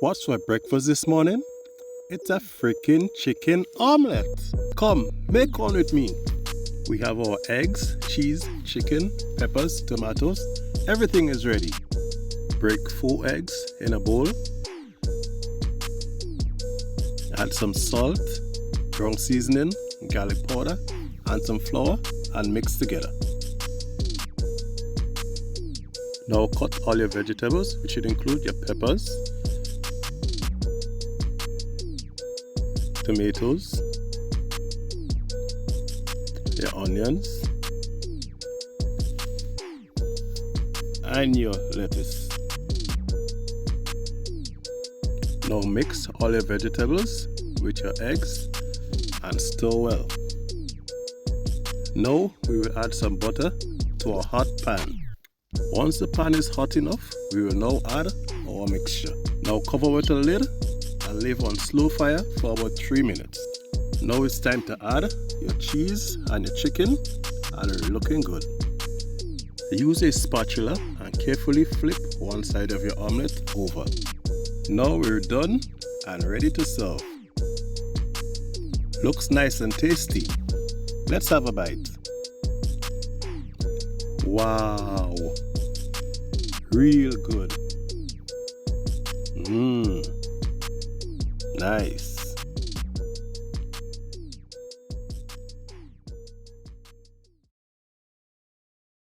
What's for breakfast this morning? It's a freaking chicken omelette. Come, make one with me. We have our eggs, cheese, chicken, peppers, tomatoes. Everything is ready. Break 4 eggs in a bowl. Add some salt, brown seasoning, garlic powder, and some flour and mix together. Now cut all your vegetables, which should include your peppers, tomatoes, your onions, and your lettuce. Now mix all your vegetables with your eggs and stir well. Now we will add some butter to a hot pan. Once the pan is hot enough, we will now add our mixture. Now cover with a lid and leave on slow fire for about 3 minutes. Now it's time to add your cheese and your chicken, and it's looking good. Use a spatula and carefully flip one side of your omelette over. Now we're done and ready to serve. Looks nice and tasty. Let's have a bite. Wow, real good. Nice.